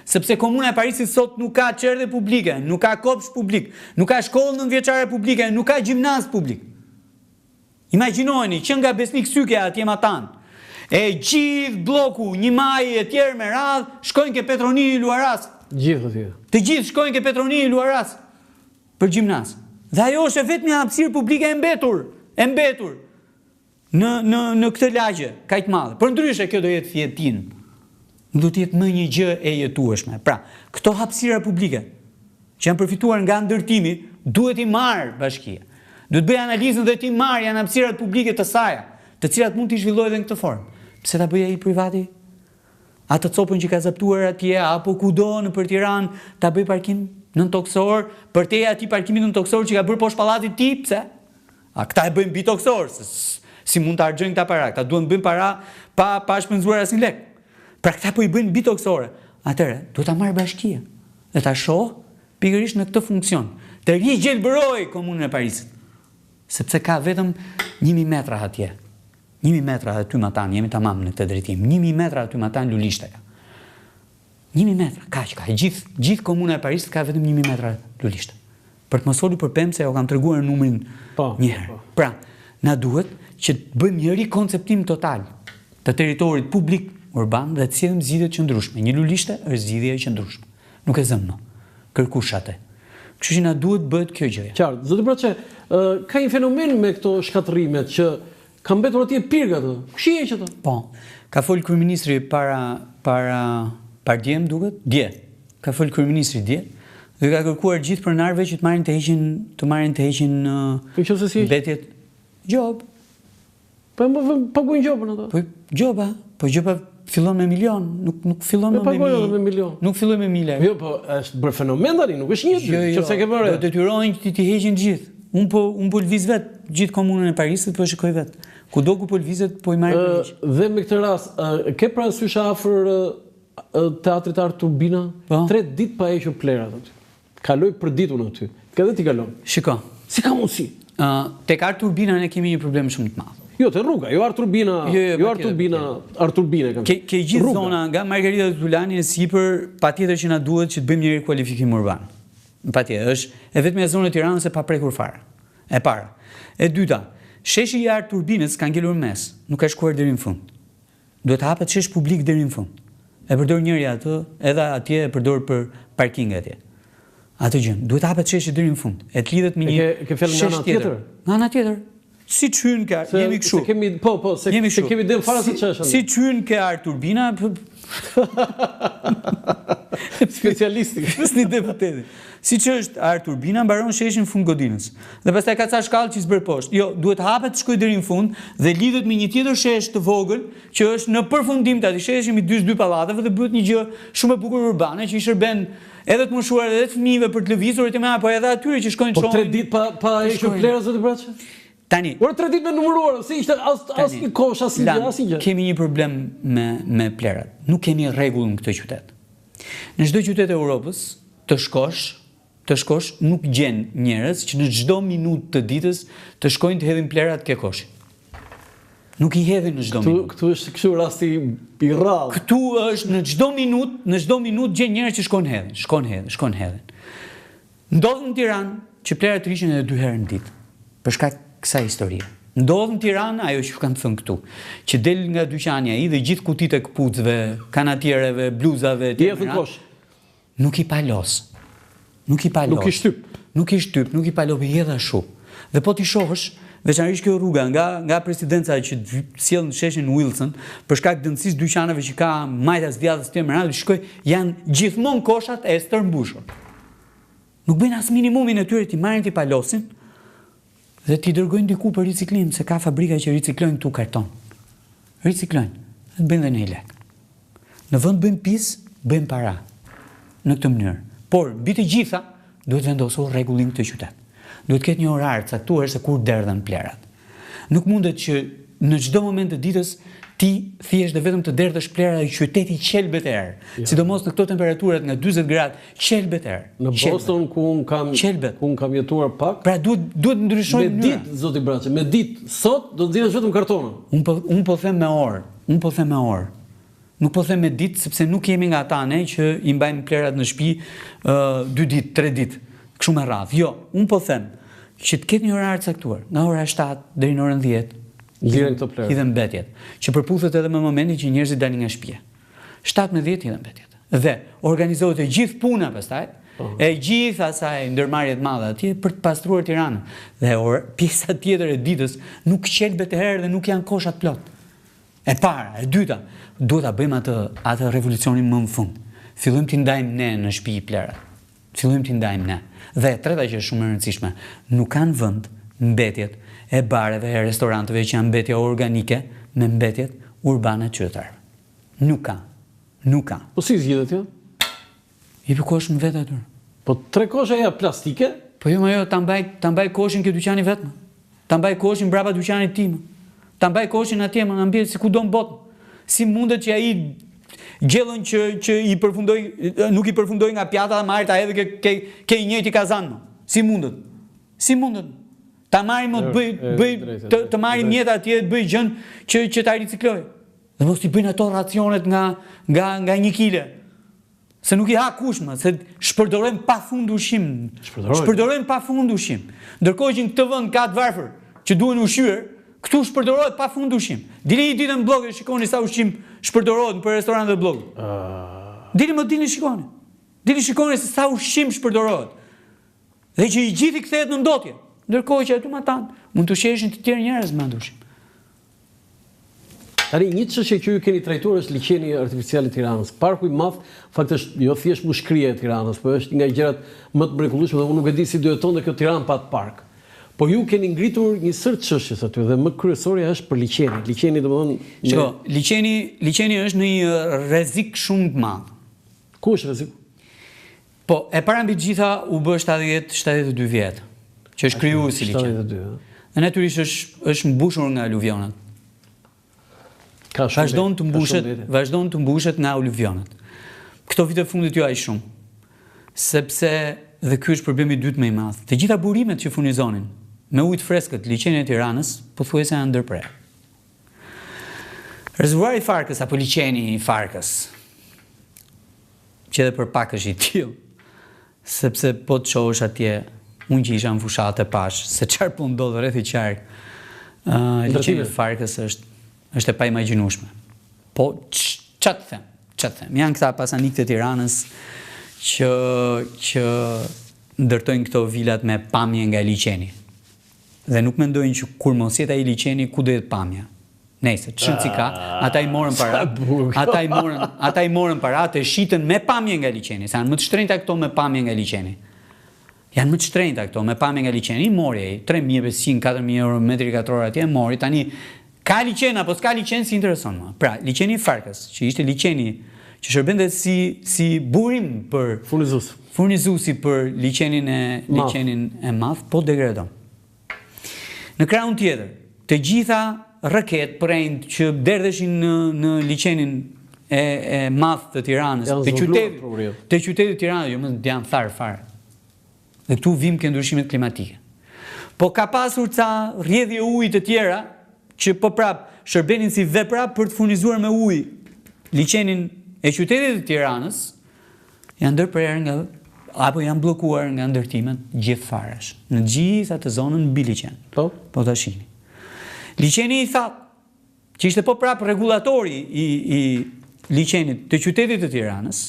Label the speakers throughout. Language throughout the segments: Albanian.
Speaker 1: sepse Komuna e Parisit sot nuk ka qerdhe publike, nuk ka kopsh publik, nuk ka shkollë nëntëvjeçare publike, nuk ka gjimnaz publik. Imagjinojeni që nga Besnik Syke atje Matan, e gjithë bloku, një maj e tjerë me radhë, shkojnë ke Petronini Luaras.
Speaker 2: Gjithë atje.
Speaker 1: Të gjithë shkojnë ke Petronini Luaras për gjimnaz. Dhe ajo është vetëm një hapësirë publike e mbetur në këtë lagje kaq madhe. Për ndryshe kjo do jetë fjetin. Do të jetë më një gjë e jetueshme. Pra, këto hapësira publike që janë përfituar nga ndërtimi, duhet i marrë bashkia. Duhet bëj analizën dhe ti marrë janë hapësirat publike të saj, të cilat mund të zhvillojë edhe në këtë formë. Pse ta bëj ai privati? Atë copën që ka zaptuar atje apo kudo nëpër Tiranë ta bëj parkim nën toksor, për te atij parkimit nën toksor që ka bërë poshtë pallatit ti, pse? A këta e bëjnë mbi toksor, si mund të argjojnë këta para? Këta duhen bëjnë para pa shpenzuar asnjë lek. Pra këta po i bëjnë mbi toksore. Atëherë, duhet ta marrë bashkia dhe ta shoh pikërisht në këtë funksion. Të rigjelbëroj Komunën e Parisit. Sepse ka vetëm 1000 metra atje. 1000 metra aty Matan, jemi tamam në këtë drejtim. 1000 metra aty Matan Lulishtaja. 1000 metra, kaq ka. Gjithë Komuna e Parisit ka vetëm 1000 metra Lulishta. Për të mos folur për pemë, se jo kam treguar numrin një herë. Pra, na duhet që të bëjmë një rikonceptim total të territorit publik urban dhe të sillim zgjidhje të qëndrueshme. Një Lulishte është zgjidhje e qëndrueshme. Nuk e zëm më. Kërkush atë. Kështu që na duhet bëhet kjo gjë.
Speaker 2: Qartë. Zoti Braçe, ka një fenomen me këto shkatërimet që ka mbetur atje pirga ato. Kush i heq ato?
Speaker 1: Po. Ka fol kryeministri para djem duket? Dje. Ka fol kryeministri dje dhe ka kërkuar gjithë pronarëve që të marrin të heqin mbetjet gjob.
Speaker 2: Po më paguajnë gjobën ato.
Speaker 1: Po gjoba fillon me milion, nuk fillon me
Speaker 2: milion.
Speaker 1: Nuk fillon me mile.
Speaker 2: Jo, po është bërë fenomen tani, nuk është një çfarë ke bërë.
Speaker 1: Do detyrojnë që ti heqin gjithë. Un po lviz vet gjithë Komunën e Parisit, po shikoj vet. Kudo ku po lvizet po i marrin.
Speaker 2: Dhe me këtë rast, ke parasysh afër teatrit Art Turbina 3 ditë pa hequr plerat aty. Kaloj për ditën aty. Ka dhe ti kalon.
Speaker 1: Shiko.
Speaker 2: Si ka mundsi?
Speaker 1: Tek Art Turbina ne kemi një problem shumë të madh.
Speaker 2: Jo, te rruga, jo Art Turbina, Art Turbina kam.
Speaker 1: Ke gjithë zona nga Margarita Tulani e sipër, patjetër që na duhet që të bëjmë një rikualifikim urban. Patjetër, është e vetmja zonë e Tiranës e paprekur fare. E para. E dyta, sheshi i Art Turbinës ka ngelur mes, nuk ka shkuar deri në fund. Duhet të hapet shesh publik deri në fund. E përdor njëri atë, edhe atje e përdor për parking atje. Atë gjën, duhet të hapet sheshi deri në fund. E të lidhet me një shesh tjetër. Nga ana tjetër. Si çhyn ka, jemi kështu.
Speaker 2: Se kemi dem fara se ç'është.
Speaker 1: Si çhyn ke Art Turbina?
Speaker 2: Specialistik.
Speaker 1: S'ni deputeti. Si ç'është Art Turbina, mbaron sheshin fund godinës. Dhe pastaj ka ca shkallë që s'bër poshtë. Jo, duhet hapet të shkojë deri në fund dhe lidhet me një tjetër shesh të vogël që është në përfundim të atij sheshi midis dy pallateve dhe bëhet një gjë shumë e bukur urbane që i shërben edhe të moshuar edhe të fëmijëve për të lëvizur etj. Po edhe atyre që shkojnë
Speaker 2: çonë. Po 3 ditë pa hequr plera zoti Braçe?
Speaker 1: Tani.
Speaker 2: Ora 3 ditë me numëruar, se ishte asnjë kosh, asnjë gjë.
Speaker 1: Kemi një problem me plerat. Nuk kemi rregull në këtë qytet. Në çdo qytet të Europës, të shkosh nuk gjen njerëz që në çdo minutë të ditës të shkojnë të hedhin plerat ke koshi. Nuk i hedhin në çdo minutë.
Speaker 2: Këtu është kështu rasti i rrallë.
Speaker 1: Këtu është në çdo minutë gjen njerëz që shkojnë hedhin. Ndodh në Tiranë që plerat rishin edhe 2 herë në ditë. Për shkak kësaj historie. Ndodh në Tiranë, ajo që kam thënë këtu, që del nga dyqani ai dhe gjithë kutitë e këpucëve, kanatiereve, bluzave, nuk i palos. Nuk i shtyp. Nuk i palop, i hedh ashtu. Dhe po ti shohësh, veçanërisht kjo rruga nga presidenca që sjell në sheshin Wilson, për shkak dëmësisë dyqaneve që ka majtas djathtas të mëra, shikoj, janë gjithmonë koshat e stërmbushur. Nuk bëjnë as minimumin e tyre ti marrin ti palosin. Dhe ti dërgojnë diku për riciklim, se ka fabrika që riciklojnë këtu karton. Riciklojnë, dhe të bëjnë dhe një lek. Në vend bëjmë pis, bëjmë para. Në këtë mënyrë. Por, mbi të gjitha, duhet vendosur rregullin këtë qytet. Duhet ketë një orar caktuar se kur derdhen plerat. Nuk mundet që në çdo moment të ditës ti thjesht dhe vetëm të derdhësh plera i qyteti qelbet erë. Sidomos në këto temperaturat nga 40 gradë, qelbet erë.
Speaker 2: Në Boston ku un kam jetuar pak.
Speaker 1: Pra duhet ndryshojmë
Speaker 2: me ditë, zoti Braçe, me ditë sot do të nxjerrësh vetëm kartona.
Speaker 1: Un po them me orë. Nuk po them me ditë sepse nuk jemi nga ata ne që i mbajmë plerat në shtëpi 2 ditë, 3 ditë, kështu me radhë. Jo, unë po them që të ketë një orar të caktuar, nga ora 7 deri në orën 10.
Speaker 2: Liren këto plerat.
Speaker 1: Hidhen mbetjet, që përputhet edhe me momentin që njerëzit dalin nga shtëpia. 7 me 10 hidhen mbetjet. Dhe organizohet e gjithë puna pastaj, e gjithë asaj ndërmarrje të madhe atje për të pastruar Tiranën. Dhe pjesa tjetër e ditës nuk qelbet herë dhe nuk janë koshat plot. E para, e dyta, duhet ta bëjmë atë revolucionin më në fund. Fillojmë t'i ndajmë ne në shtëpi plerat. Fillojmë t'i ndajmë ne. Dhe e treta që është shumë e rëndësishme, nuk kanë vend mbetjet e bareve e restoranteve që janë mbetje organike me mbetjet urbane të qytetarëve. Nuk ka. Nuk ka.
Speaker 2: Po si zgjidhet kjo?
Speaker 1: Jepi kosh më vetë aty.
Speaker 2: Po 3 kosha ja plastike?
Speaker 1: Po jo, ta mbaj koshin ke dyqani vetëm. Ta mbaj koshin brapa dyqanit tim. Ta mbaj koshin atje më në ambient si kudo në botë. Si mundet që ai gjellën që i përfundoj, nuk i përfundoj nga pjata dhe marrë ta edhe ke i njëjti kazan. Si mundet? Si mundet? Ta marrim të marrim mjeta atje të bëj gjën që ta ricikloj. Dhe mos t'i bëjnë ato racionet nga 1 kile. Se nuk i ha kush më, se shpërdorojmë pafund ushqim. Shpërdorojmë pafund ushqim. Ndërkohë që në këtë vend ka të varfër që duhen ushqyer, këtu shpërdorohet pafund ushqim. Dini një ditë në blog e shikoni sa ushqim shpërdorohet për restorante dhe blog. Dini shikoni. Dini shikoni se sa ushqim shpërdorohet. Dhe që i gjithi kthehet në ndotje. Ndërkohë që aty ma tanë, mund të sheshin të tjerë njerëz me ndushim.
Speaker 2: Tani, një çështje që ju keni trajtuar është liçeni artificial i Tiranës. Parku i madh, fakt është jo thjesht mushkëria e Tiranës, por është nga gjërat më të mrekullueshme dhe unë nuk e di si do jetonte kjo Tiranë pa park. Po ju keni ngritur një sër çështjes aty dhe më kryesorja është për liçeni. Liçeni domethënë
Speaker 1: liçeni është në një rrezik shumë të madh.
Speaker 2: Ku është rreziku?
Speaker 1: Po, e para mbi të gjitha u bë 72 vjet, që është krijuar si liçen.
Speaker 2: 72.
Speaker 1: Dhe natyrisht është mbushur nga aluvionat. Vazhdon të mbushet nga aluvionat. Këto vite fundit jo aq shumë. Sepse dhe ky është problemi i dytë më i madh. Të gjitha burimet që furnizonin me ujë të freskët liçeni e Tiranës pothuajse janë ndërprer. Rezervuari i Farkës apo liçeni i Farkës, që edhe për pak është i tillë, sepse po të shohësh atje, unë që isha në fushatë e pash, se çfarë po ndodh rreth i qark, liçeni i Farkës është e paimagjinueshme. Po ç'a të them? Janë këta pasanikët e Tiranës që ndërtojnë këto vilat me pamje nga liçeni. Dhe nuk mendojnë që kur mos jetë ai liçeni, ku do jetë pamja. Nëse ç'është si ka, ata i morën paratë. Ata i morën paratë e shitën me pamje nga liçeni. Sa janë më të shtrenjta këto me pamje nga liçeni. Janë më të shtrenjta këto me pamje nga liçeni. I mori ai 3.500, 4.000 euro metri katror atje, mori. Tani ka liçen apo s'ka liçen si intereson më. Pra, liçeni i Farkës, që ishte liçeni që shërbente si burim për furnizuesi për liçenin e madh, po degradon. Në krahun tjetër, të gjitha raket prejnë që derdheshin në liçenin e madh të Tiranës, të qytetit Tiranës, jo më janë tharë fare. Dhe këtu vim ke ndryshimet klimatike. Po ka pasur ca rrjedhje ujë të tjera që po prap shërbenin si vepra për të furnizuar me ujë liçenin e qytetit të Tiranës, janë ndërprerë apo janë bllokuar nga ndërtimet gjithfaresh në gjithë atë zonën mbi liçen. Po ta shihni. Liçeni i thatë, që ishte po prap rregullatori i liçenit të qytetit të Tiranës,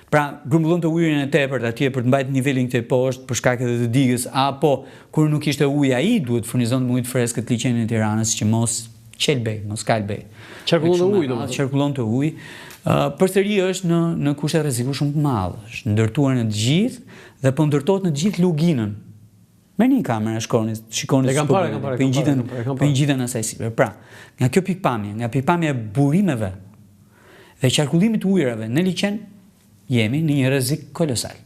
Speaker 1: pra grumbullon të ujërin e tepërt atje për të mbajtur nivelin këtej poshtë për shkak edhe të digës, apo kur nuk ishte ujë ai duhet furnizon ujë të freskët liçenin e Tiranës që mos qelbej, mos kalbej. Qarkullon të ujë. Përsëri është në kushte rreziku shumë të madh. Është ndërtuar në të gjithë dhe po ndërtohet në të gjithë luginën. Me një kamerë shikoni po ngjiten asaj sipër. Pra, nga kjo pikpamje, nga pikpamja e burimeve dhe qarkullimit të ujërave në liçen, jemi në një rrezik kolosal.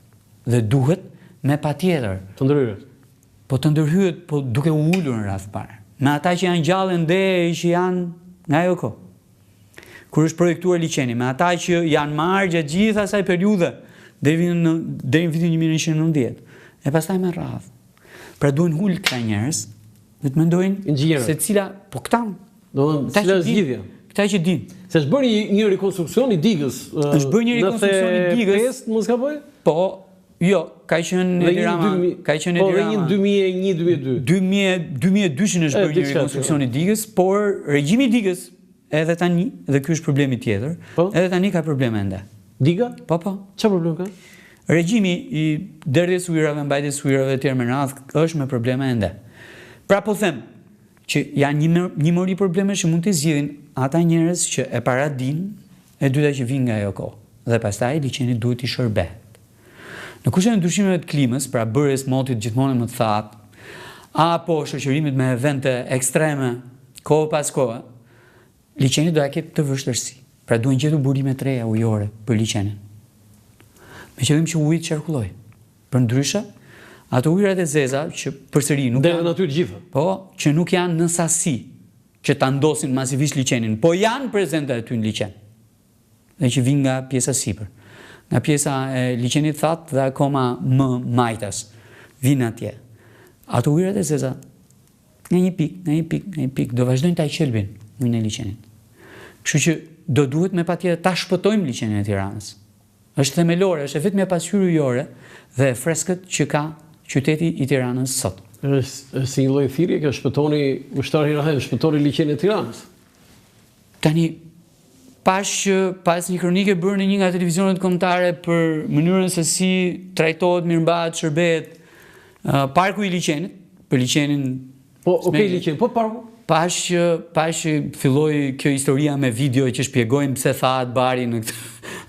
Speaker 1: Dhe duhet me patjetër
Speaker 2: të ndërhyret.
Speaker 1: Po të ndërhyret, po duke u ulur në radh parë. Me ata që janë gjallë ende që janë nga ajo kohë. Kur është projektuar liçeni, me ata që janë marrë gjatë gjithë asaj periudhe deri në vitin 1990. E pastaj me radhë. Pra duhen hul këta njerëz dhe të mendojnë se cila, po këta.
Speaker 2: Cila është zgjidhja?
Speaker 1: këta që din.
Speaker 2: Se është bërë një rekonstruksion i digës.
Speaker 1: Është bërë një rekonstruksion i digës.
Speaker 2: 95, mos gaboj?
Speaker 1: Po, jo, ka qenë Edi Rama. Ka qenë Edi Rama.
Speaker 2: Po, dhe një 2001-2002.
Speaker 1: 2002 është bërë një rekonstruksion i digës, por regjimi i digës edhe tani, dhe ky është problemi tjetër, edhe tani ka probleme ende.
Speaker 2: Diga?
Speaker 1: Po.
Speaker 2: Çfarë problem ka?
Speaker 1: Regjimi i derdhjes ujërave, mbajtjes ujërave etj me radhë është me probleme ende. Pra po them që janë një mori probleme që mund të zgjidhin ata njerëz që e para din, e dyta që vinë nga ajo kohë. Dhe pastaj liçeni duhet i shërbehet. Në kushtet e ndryshimeve të klimës, pra bërjes motit gjithmonë më të thatë, apo shoqërimit me evente ekstreme kohë pas kohë, liçeni do ta ketë të vështirësi. Pra duhen gjetur burime të reja ujore për liçenin. Me qëllim që uji të qarkulloj. Përndryshe, ato ujërat e zeza që përsëri nuk
Speaker 2: janë natyrë të gjitha.
Speaker 1: Po, që nuk janë në sasi që ta ndosin masivisht liçenin, po janë prezente aty në liçen. Dhe që vinë nga pjesa sipër. Nga pjesa e liçenit thatë dhe akoma më majtas vinë atje. Ato ujërat e zeza nga një pik do vazhdojnë ta qelbin ujin e liçenit. Kështu që do duhet me patjetër ta shpëtojmë liçenin e Tiranës. Është themelore, është vetëm e pasqyrë ujore dhe e freskët që ka qyteti i Tiranës sot.
Speaker 2: Është si një lloj thirrje që shpëtoni ushtarin Rahem, shpëtoni liçenin e Tiranës.
Speaker 1: Tani pas një kronike bërë në një nga televizionet kombëtare për mënyrën se si trajtohet, mirëmbahet, shërbehet parku i liçenit, për liçenin.
Speaker 2: Po, liçen, po parku.
Speaker 1: Pas që filloi kjo historia me video që shpjegojmë pse thahet bari në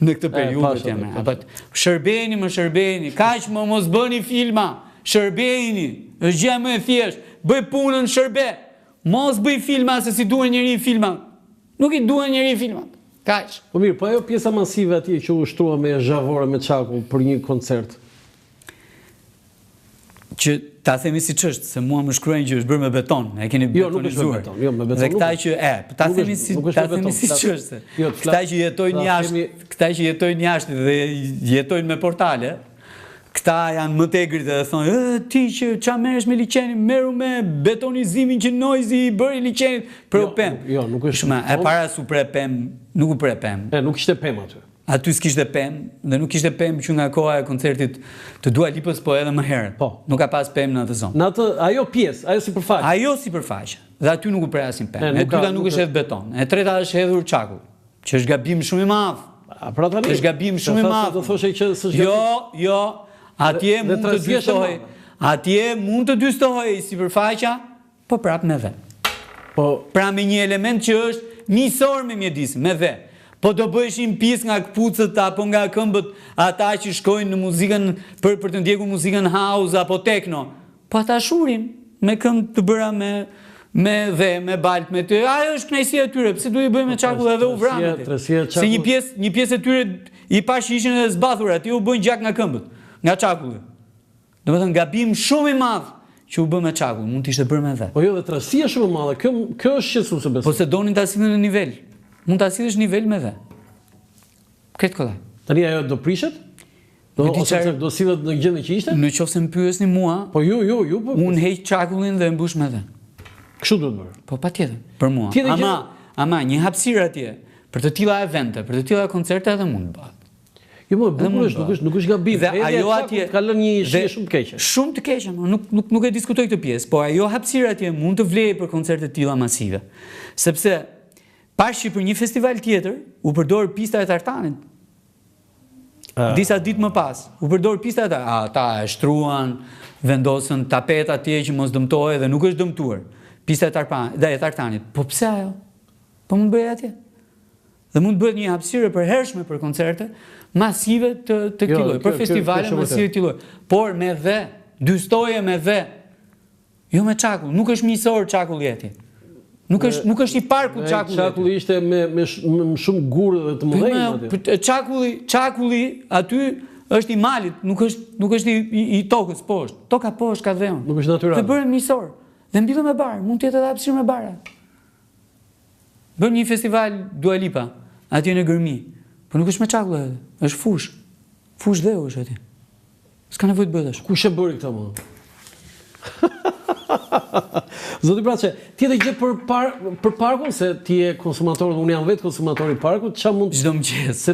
Speaker 1: këtë periudhë jam. Apo shërbeni, kaq më mos bëni filma, shërbeni, është gjë më e thjeshtë, bëj punën shërbe. Mos bëj filma se si duhen njëri filma. Nuk i duhen njëri filmat. Kaq.
Speaker 2: Po mirë, po ajo pjesa masive atje që u shtrua me zhavore me çakull për një koncert.
Speaker 1: Që ta themi si ç'është, se mua më shkruajnë që është bërë me beton, e keni betonizuar.
Speaker 2: Jo, me beton.
Speaker 1: Dhe këta që ta themi si ç'është. Këta që jetojnë jashtë dhe jetojnë me portale, këta janë më të egrit dhe thonë, ti që ç'a merresh me liçenin, merru me betonizimin që Noizi i bëri liçenit për pem.
Speaker 2: Jo, nuk është.
Speaker 1: E para su pre pem, nuk u pre pem.
Speaker 2: Nuk ishte pem aty.
Speaker 1: Aty s'kishte pem, dhe nuk kishte pem që nga koha e koncertit të Dua Lipës, po edhe më herët.
Speaker 2: Po.
Speaker 1: Nuk ka pas pem në atë zonë.
Speaker 2: Në atë, ajo pjesë, ajo sipërfaqe.
Speaker 1: Ajo sipërfaqe. Dhe aty nuk u pre asim pem. E dyta nuk është hedhur beton. E treta është hedhur çakull, që është gabim shumë i madh.
Speaker 2: Pra tani.
Speaker 1: Është gabim shumë i madh.
Speaker 2: Do thoshë që s'është
Speaker 1: gabim. Jo. Atje mund të dystohej. Atje mund të dystohej sipërfaqja, po prap me vë.
Speaker 2: Po,
Speaker 1: pra me një element që është njësor me mjedis, me vë. Po do bëheshin pjesë nga këpucët apo nga këmbët ata që shkojnë në muzikën për të ndjekur muzikën house apo techno. Po ata shurin me këmbë të bëra me dhe, me balt, me të. Ajo është kënaqësia e tyre, pse duhet i bëjmë me çakull edhe u vranë. Se një pjesë e tyre i pash ishin edhe zbathur, aty u bën gjak nga këmbët, nga çakulli. Domethënë gabim shumë i madh që u bë me çakull, mund të ishte bërë me dhe.
Speaker 2: Po jo, dhe trazësia shumë e madhe. Kjo është shqetësuese besoj.
Speaker 1: Po se donin ta sillin në nivel. Mund ta sillesh nivel me dhe. Këtë kollaj.
Speaker 2: Tani ajo do prishet? Do sillet në gjendje që ishte?
Speaker 1: Në qoftë se më pyesni mua,
Speaker 2: po ju po.
Speaker 1: Unë heq çakullin dhe e mbush me dhe.
Speaker 2: Kështu duhet bërë.
Speaker 1: Po patjetër, për mua. Ama një hapësirë atje për të tilla evente, për të tilla koncerte edhe mund bëhet.
Speaker 2: Jo, më bukur nuk është gabim.
Speaker 1: Dhe ajo atje
Speaker 2: ka lënë një shije shumë të keqe.
Speaker 1: Shumë të keqe, nuk e diskutoj këtë pjesë, po ajo hapësirë atje mund të vlejë për koncerte të tilla masive. Sepse pash që për një festival tjetër u përdor pista e tartanit. Disa ditë më pas, u përdor pista e tartanit. Ata e shtruan, vendosën tapet atje që mos dëmtohej dhe nuk është dëmtuar. Pista e tartanit. Po pse ajo? Po mund bëhet atje. Dhe mund bëhet një hapësirë për hershme për koncerte masive të këtij lloji, për festivale masive të këtij lloji. Por me dhe, dystoje me dhe. Jo me çakull, nuk është miqësor çakulli atje. Nuk është i parku çakulli.
Speaker 2: Çakulli ishte me shumë gurë dhe të mëdhenj.
Speaker 1: Çakulli aty është i malit, nuk është i tokës poshtë. Toka poshtë ka dheun.
Speaker 2: Nuk është natyral.
Speaker 1: Dhe bëhen miqësor. Dhe mbyllen me bar, mund të jetë edhe hapësirë me bara. Bën një festival Dua Lipa atje në Gërmi. Po nuk është me çakull edhe, është fush. Fush dheu është atje. S'ka nevojë të bëhesh.
Speaker 2: Kush e bëri këtë më? Zoti Braçe, tjetër gjë për parkun, se ti je konsumator, unë jam vetë konsumator i parkut, çfarë mund
Speaker 1: çdo mëngjes,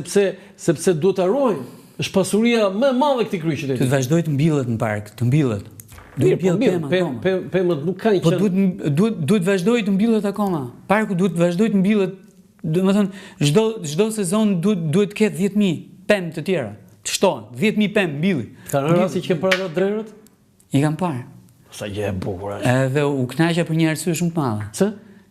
Speaker 2: sepse duhet ta ruajmë. Është pasuria më e madhe këtij kryeqyteti.
Speaker 1: Të vazhdoj të mbillet në park, të mbillet.
Speaker 2: Pemët nuk kanë
Speaker 1: po duhet vazhdoj të mbillet akoma. Parku duhet vazhdoj të mbillet, domethënë çdo sezon duhet të ketë 10.000 pemë të tjera. Të shtohen, 10.000 pemë mbilli.
Speaker 2: Ka në rasti që ke parë ato drerët?
Speaker 1: I kam parë.
Speaker 2: Sa gjë e bukur është.
Speaker 1: Edhe u kënaqa për një arsye shumë të madhe.
Speaker 2: Pse?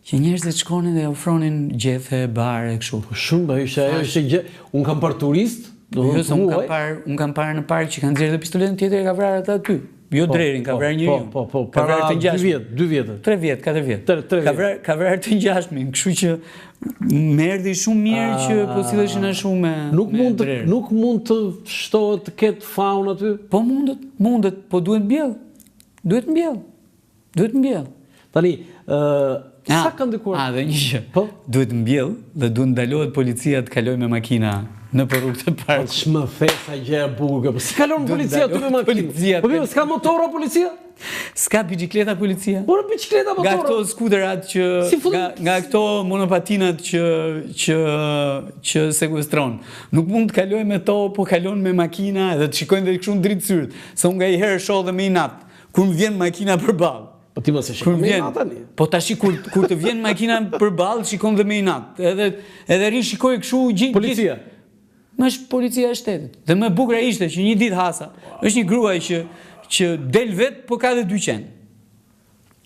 Speaker 1: Që njerëzit shkonin dhe ofronin gjethe, bare, kështu.
Speaker 2: Shumë, ajo është gjë. Un kam parë turist,
Speaker 1: un kam parë në park që kanë nxjerrë dhe pistoletën tjetër e ka vrarë ata aty. Jo drerin, ka vrarë njeriu.
Speaker 2: Po, para 2 vjet.
Speaker 1: 3 vjet, 4 vjet. Ka vrarë të ngjashmin, kështu që më erdhi shumë mirë që po silleshin ashtu me drerin.
Speaker 2: Nuk mund të shtohet të ketë faun aty?
Speaker 1: Po mundet, po duhet mbjell. Duhet mbjell.
Speaker 2: Tani, sa ka ndikuar?
Speaker 1: Dhe një gjë.
Speaker 2: Po?
Speaker 1: Duhet mbjell dhe duhet ndalohet policia të kalojë me makina në rrugë të parkut.
Speaker 2: Ç'më thesa gjë e bukur. Si kalon policia aty me makinë? Po s'ka motora policia?
Speaker 1: S'ka bicikleta policia?
Speaker 2: Po bicikleta motora.
Speaker 1: Nga këto skuterat nga këto monopatinat që sekuestron. Nuk mund të kaloj me to, po kalon me makina dhe të shikojnë dhe kështu në dritë syrët. Se unë ngaherë shoh dhe me inat, kur më vjen makina përballë.
Speaker 2: Po ti mos e shikon me inat tani.
Speaker 1: Po tash kur të vjen makina përballë, shikon dhe me inat. Edhe ri shikoj kështu gjithë.
Speaker 2: Policia.
Speaker 1: Më është policia e shtetit. Dhe më bukur ishte që një ditë hasa, është një gruaj që del vet, po ka dhe 2 qenë.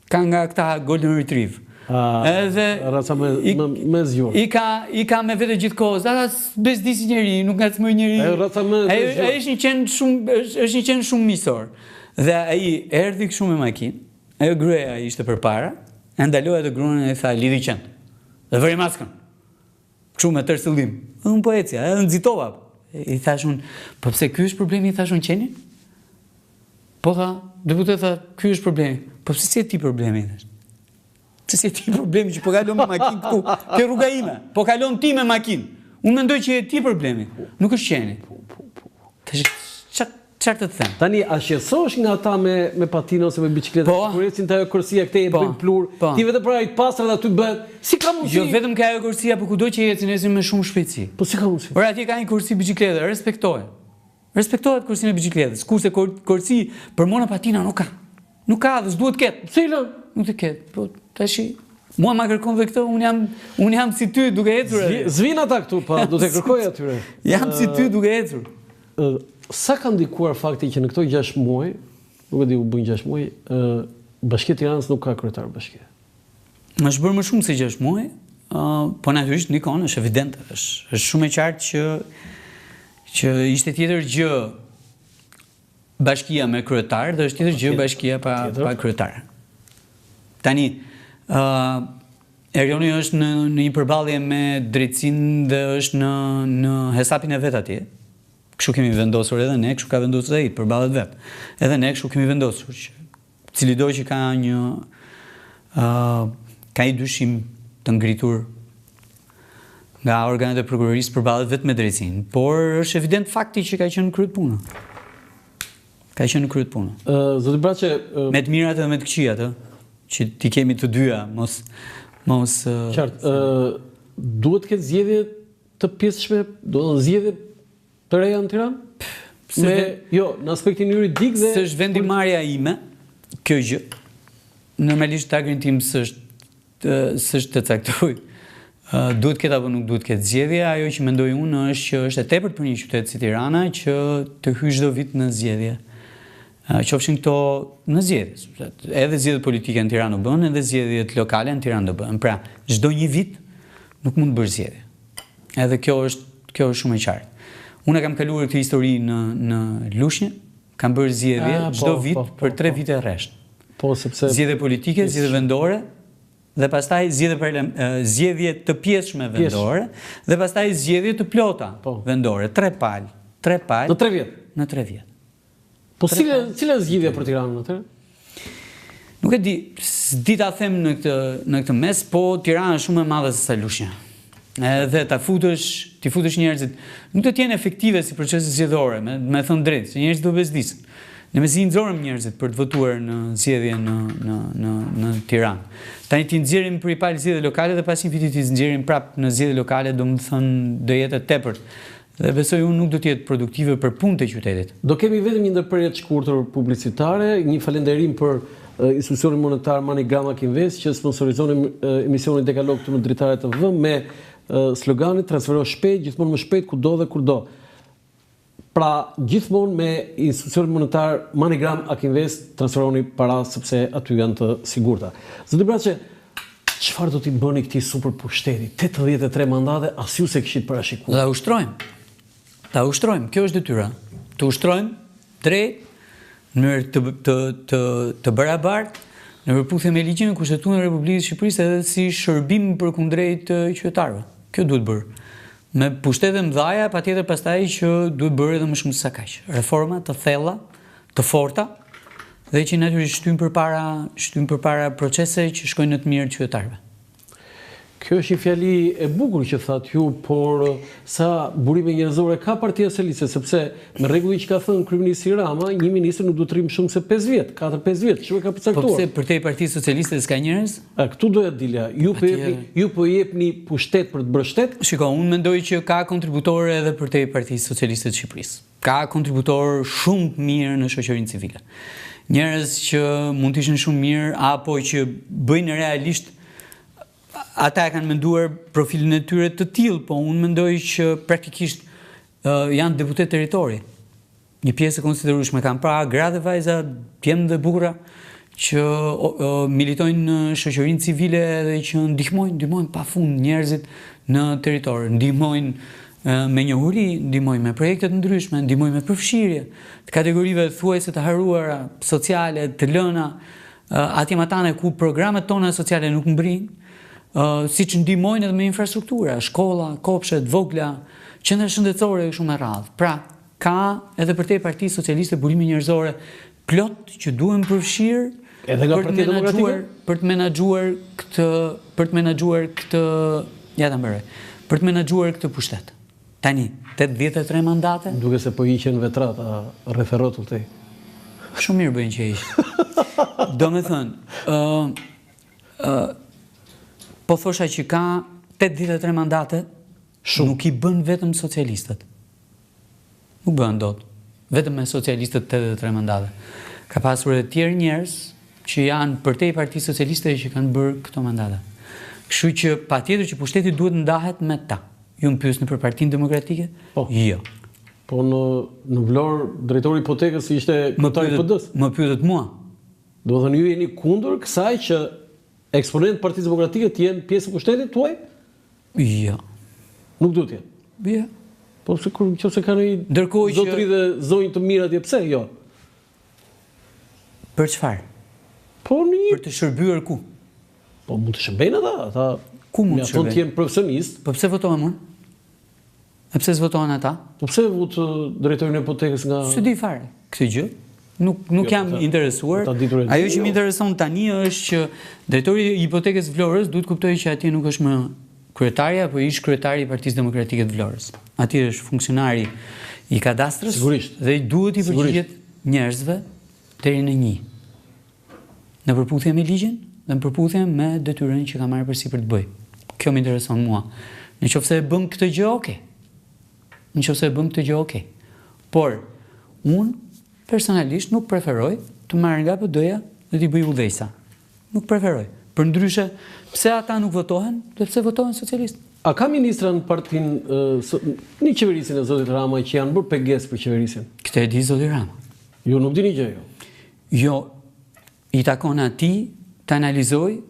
Speaker 1: Ka nga këta Golden Retrieve. Edhe
Speaker 2: raca më zgjuar.
Speaker 1: I ka me vete gjithkohës. Ata bezdisi njeri, nuk ngacmoj njeri. Ai është një qenë shumë miqësor. Dhe ai erdhi kështu me makinë. Ajo gruaja ishte përpara, e ndaloi atë gruan e tha lidhi qend. Dhe vëri maskën. Kështu me tërë sëllim. Unë po ecja, edhe nxitova. I thash unë, po pse ky është problemi, i thash unë qeni? Po tha, deputet tha, ky është problemi. Po pse si e ti problemi? Pse si e ti problemi që po kalon me makinë këtu? Ke rruga ime, po kalon ti me makinë. Unë mendoj që e ti problemi, nuk është qeni. Çfarë të them?
Speaker 2: Tani a shqetësohesh nga ata me patinë ose me bicikletë? Kur ecin te ajo kursia këtej e bëjnë plur, ti vetëm për ai të pastër dhe aty bëhet. Si ka mundësi?
Speaker 1: Jo vetëm ka ajo kursia, por kudo që ecin me shumë shpejtësi.
Speaker 2: Po si ka mundësi?
Speaker 1: Por atje ka një kursi bicikletë, respektohet. Respektohet kursinë e bicikletës. Kurse kursi për monopatina nuk ka. Nuk ka, dhe s'duhet ketë.
Speaker 2: Cilën?
Speaker 1: Nuk të ketë. Po tash mua ma kërkon dhe këtë, unë jam si ty duke ecur.
Speaker 2: Zvin ata këtu, pa do të kërkoj atyre.
Speaker 1: Jam si ty duke ecur.
Speaker 2: Sa ka ndikuar fakti që në këto 6 muaj, nuk e di u bën 6 muaj, Bashkia e Tiranës nuk ka kryetar bashkie?
Speaker 1: Më është bërë më shumë se 6 muaj, po natyrisht nikon, është evidente, është shumë e qartë që ishte tjetër gjë bashkia me kryetar dhe është tjetër gjë bashkia pa kryetar. Tani, Erioni është në një përballje me drejtsinë dhe është në hesapin e vet atje. Kështu kemi vendosur edhe ne, kështu ka vendosur ai përballet vet. Edhe ne kështu kemi vendosur që cilido që ka një dyshim të ngritur nga organet e prokurorisë përballet vetëm me drejtsinë, por është evident fakti që ka qenë kryet puna. Ka qenë kryet puna.
Speaker 2: Zoti Braçe,
Speaker 1: me të mirat edhe me të këqijat, që ti kemi të dyja, mos
Speaker 2: qartë, duhet të ketë zgjedhje të pjesëshme, do të zgjedhje të reja në Tiranë? Jo, në aspektin juridik dhe...
Speaker 1: S'është vendimarrja ime, kjo gjë. Normalisht tagrin tim s'është të caktoj. Duhet ketë apo nuk duhet ketë zgjedhje, ajo që mendoj unë është që është e tepërt për një qytet si Tirana që të hyjë çdo vit në zgjedhje. Qofshin këto në zgjedhje. Edhe zgjedhjet politike në Tiranë do bën, edhe zgjedhjet lokale në Tiranë do bën. Pra, çdo një vit nuk mund të bësh zgjedhje. Edhe kjo është shumë e qartë. Unë kam kaluar këtë histori në Lushnjë, kam bërë zgjedhje çdo vit për 3 vite rresht.
Speaker 2: Po, sepse
Speaker 1: zgjedhje politike, zgjedhje vendore, dhe pastaj zgjedhje të pjesshme vendore, dhe pastaj zgjedhje të plota vendore, 3 palë.
Speaker 2: Në 3 vjet.
Speaker 1: Në 3 vjet.
Speaker 2: Po cila zgjidhja për Tiranën atëherë?
Speaker 1: Nuk e di, s'di ta them në këtë mes, po Tirana është shumë e madhe se sa Lushnja. Edhe ti futesh njerëzit, nuk do të jenë efektive si procesi zgjedhore, me thënë drejtë, se njerëzit do bezdisën. Ne mezi nxorëm njerëzit për të votuar në zgjedhje në Tiranë. Tani ti nxjerrim për i palë zgjedhje lokale dhe pas një viti ti nxjerrim prapë në zgjedhje lokale, domethënë do jetë e tepërt. Dhe besoj unë nuk do të jetë produktive për punët e qytetit.
Speaker 2: Do kemi vetëm një ndërprerje të shkurtër publicitare, një falënderim për institucionin monetar MoneyGram Invest që sponsorizon emisionin Dekalog të në Dritare TV me sloganin transfero shpejt, gjithmonë më shpejt kudo dhe kurdo. Pra, gjithmonë me institucionin monetar MoneyGram Invest transferoni para sepse aty janë të sigurta. Zoti Braçe, çfarë do t'i bëni këtij superpushteti? 83 mandate as ju se kishit parashikuar.
Speaker 1: Ta ushtrojmë. Ta ushtrojmë, kjo është detyra. Të ushtrojmë drejt, në mënyrë të barabartë, në përputhje me ligjin e kushtetuar në Republikën e Shqipërisë edhe si shërbim përkundrejt qytetarëve. Kjo duhet bërë. Me pushtete mëdhaja, patjetër pastaj që duhet bërë edhe më shumë se kaq. Reforma të thella, të forta, dhe që natyrisht shtym përpara procese që shkojnë në të mirë të qytetarëve.
Speaker 2: Kjo është një fjali e bukur që thatë ju, por sa burime njerëzore ka Partia Socialiste, sepse me rregullin që ka thënë kryeministri Rama, një ministër nuk do të rrimë shumë se 5 vjet, 4-5 vjet, çfarë ka përcaktuar.
Speaker 1: Po pse përtej Partisë Socialiste s'ka njerëz?
Speaker 2: Këtu doja dilja. Ju po jepni pushtet për të bërë shtet?
Speaker 1: Shiko, unë mendoj që ka kontributorë edhe përtej Partisë Socialiste të Shqipërisë. Ka kontributorë shumë të mirë në shoqërinë civile. Njerëz që mund të ishin shumë mirë apo që bëjnë realisht. Ata kanë menduar profilin e tyre të tillë, po unë mendoj që praktikisht janë deputet territori. Një pjesë e konsiderueshme kanë pra gra dhe vajza, djemë dhe burra që militojnë në shoqërinë civile dhe që ndihmojnë pafund njerëzit në territor, ndihmojnë me njohuri, ndihmojnë me projekte të ndryshme, ndihmojnë me përfshirje të kategorive thuajse të haruara, sociale, të lëna, atje matane ku programet tona sociale nuk mbrin. Si që ndihmojnë edhe me infrastruktura, shkolla, kopshet, vogla, qendra shëndetësore e shumë me radhë. Pra, ka edhe përtej Partisë Socialiste burime njerëzore plot që duhen përfshirë
Speaker 2: edhe nga Partia Demokratike
Speaker 1: për të menaxhuar këtë pushtet. Tani, 83 mandate.
Speaker 2: Duke se po hiqen vetrata rreth rrotull këtej.
Speaker 1: Shumë mirë bëjnë që hiq. Domethënë, po thosha që ka 83 mandate, nuk i bën vetëm socialistët. Nuk bën dot. Vetëm me socialistët 83 mandate. Ka pasur edhe tjerë njerëz që janë përtej Partisë Socialiste që kanë bërë këto mandate. Kështu që patjetër që pushteti duhet ndahet me ta. Ju më pyesni për Partinë Demokratike?
Speaker 2: Po.
Speaker 1: Jo.
Speaker 2: Po në Vlorë drejtori i hipotekës ishte kryetari i PD-s.
Speaker 1: Më pyetet mua.
Speaker 2: Do të thënë ju jeni kundër kësaj që eksponent Partisë Demokratike të jenë pjesë e pushtetit tuaj?
Speaker 1: Jo.
Speaker 2: Nuk duhet të jenë.
Speaker 1: Jo.
Speaker 2: Po nëse kanë një zotëri dhe zonjë të mirë atje, pse jo?
Speaker 1: Për çfarë?
Speaker 2: Po
Speaker 1: për të shërbyer ku?
Speaker 2: Po mund të shërbejnë ata.
Speaker 1: Ku mund të shërbejnë?
Speaker 2: Të jenë profesionistë.
Speaker 1: Po pse votohem unë? E pse s'votohen ata?
Speaker 2: Po pse vot drejtorin e hipotekës nga
Speaker 1: S'e di fare këtë gjë. Nuk jam interesuar. Ajo që më intereson tani është që drejtori i hipotekës Vlorës duhet kuptojë që atje nuk është më kryetari apo ish kryetari i Partisë Demokratike të Vlorës. Atje është funksionari i kadastrës dhe duhet i përgjigjet njerëzve deri në 1. Në përputhje me ligjin dhe në përputhje me detyrën që ka marrë përsipër të bëj. Kjo më intereson mua. Nëse e bëm këtë gjë, okay. Nëse e bëm këtë gjë, okay. Por unë personalisht nuk preferoj të marr nga PD-ja dhe t'i bëj udhëheqësa. Nuk preferoj. Përndryshe, pse ata nuk votohen dhe pse votohen socialistë?
Speaker 2: A ka ministra në partinë, një qeverisin e zotit Rama që janë bërë peges për qeverisin?
Speaker 1: Këtë e di zoti Rama.
Speaker 2: Jo, nuk dini gjë jo?
Speaker 1: Jo, i takon atij të analizoj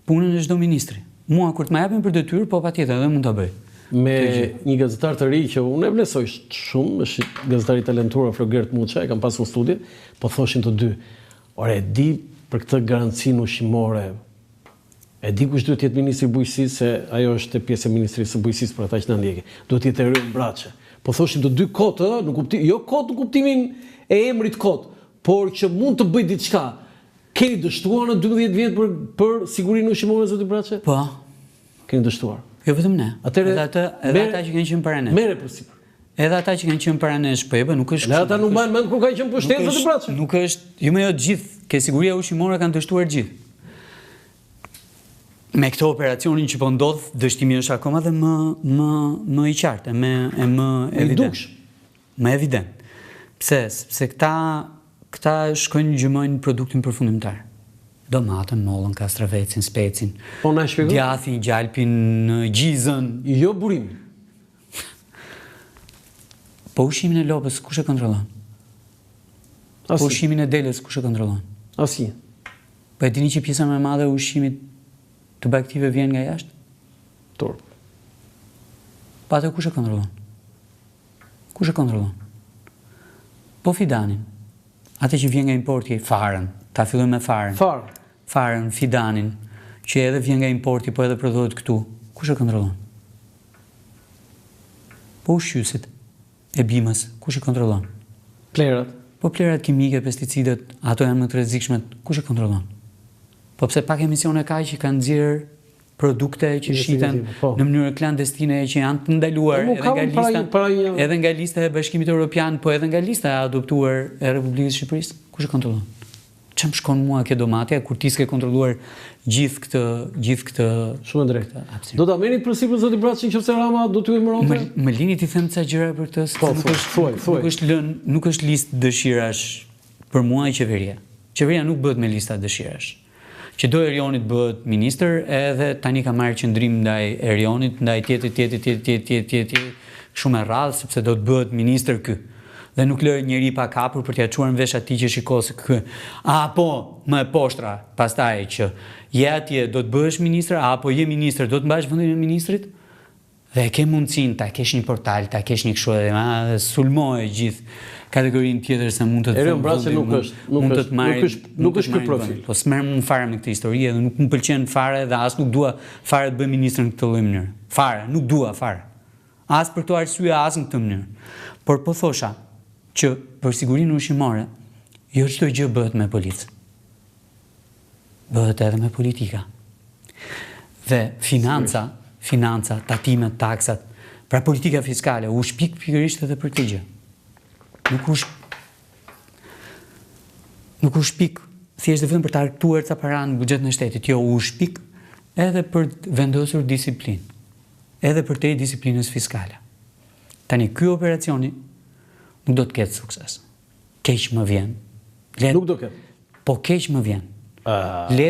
Speaker 1: punën e çdo ministri. Mua kur të më japin për detyrë, po patjetër edhe mund ta bëj.
Speaker 2: Me një gazetar të ri që unë e vlerësoj shumë, është gazetari talentuar Flogert Muça, e kam pasur në studie, po thoshin të dy, ore, e di për këtë garancinë ushqimore, e di kush duhet të jetë ministri i bujqësisë, se ajo është pjesë e ministrisë së bujqësisë për ata që na ndjekin. Duhet të jetë Erion Braçe. Po thoshin të dy kot, jo kot në kuptimin e emrit kot, por që mund të bëj diçka. Keni dështuar në 12 vjet për sigurinë ushqimore, zoti Braçe?
Speaker 1: Po.
Speaker 2: Keni dështuar.
Speaker 1: Jo vetëm ne.
Speaker 2: Edhe
Speaker 1: ata që kanë qenë para ne.
Speaker 2: Merre përsipër.
Speaker 1: edhe ata që kanë qenë para nesh, po e bë, nuk është.
Speaker 2: Ne ata nuk mbajnë mend kur kanë qenë pushtetet e brendshme.
Speaker 1: Nuk është, jo më jo të gjithë, ke siguria ushqimore kanë dështuar gjithë. Me këto operacionin që po ndodh, dështimi është akoma dhe më i qartë, më evident. Më evident. Pse? Sepse këta shkojnë gjymojnë produktin përfundimtar. Domatën, mollën, kastravecin, specin,
Speaker 2: Po na shpjegoj.
Speaker 1: djathin, gjalpin, gjizën.
Speaker 2: Jo burimin.
Speaker 1: Po ushqimin e lopës kush e kontrollon? Po ushqimin e delës kush e kontrollon?
Speaker 2: Asnjë.
Speaker 1: Po e dini që pjesa më e madhe e ushqimit të baktive vjen nga jashtë?
Speaker 2: Turp.
Speaker 1: Po atë kush e kontrollon? Kush e kontrollon? Po fidanin. Atë që vjen nga importi, farën. Ta fillojmë me farën. Farën, fidanin, që edhe vjen nga importi, po edhe prodhohet këtu. Kush e kontrollon? Po ushqysit e bimës, kush e kontrollon?
Speaker 2: Plerat.
Speaker 1: Po plerat kimike, pesticidet, ato janë më të rrezikshme, kush e kontrollon? Po pse pak emisione ka që kanë nxjerr produkte që shiten në mënyrë klandestine që janë të ndaluar edhe nga lista e Bashkimit Evropian, po edhe nga lista e adoptuar e Republikës së Shqipërisë, kush e kontrollon? Çam shkon mua ke domatja kur ti s'ke kontrolluar gjithë këtë
Speaker 2: shumë drejt. Do ta merrni përsipër zoti Braçi nëse Rama do t'ju imëronte?
Speaker 1: Më lini ti them ca gjëra për këtë, nuk është listë dëshirash për mua e qeveria. Qeveria nuk bëhet me lista dëshirash. Që do Erionit bëhet ministër, edhe tani ka marrë qëndrim ndaj Erionit, ndaj tjetër, shumë e rrallë, sepse do të bëhet ministër ky. Dhe nuk lë njëri pa kapur për t'ia çuar në vesh atij që shikos kë. Po, më e poshtra, pastaj që je atje do të bëhesh ministër, apo je ministër, do të mbash vendin e ministrit? Dhe ke mundësinë ta kesh një portal, ta kesh një kështu edhe sulmoje gjithë kategorinë tjetër se mund të të
Speaker 2: Erion Braçi nuk është ky profil.
Speaker 1: Po s'merr më fare me këtë histori dhe nuk më pëlqen fare dhe as nuk dua fare të bëj ministër në këtë lloj mënyrë. Fare, nuk dua fare. As për këto arsye, as në këtë mënyrë. Por po thosha që për sigurinë ushqimore, jo çdo gjë bëhet me policë. Bëhet edhe me politika. Dhe financa, tatimet, taksat, pra politika fiskale, u shpik pikërisht edhe për këtë gjë. Nuk u shpik thjesht vetëm për të argëtuar ca para në buxhetin e shtetit, jo u shpik edhe për të vendosur disiplinë, edhe për te disiplinës fiskale. Tani ky operacioni nuk do të ketë sukses. Keq më vjen.
Speaker 2: Nuk do ketë.
Speaker 1: Po keq më vjen. Le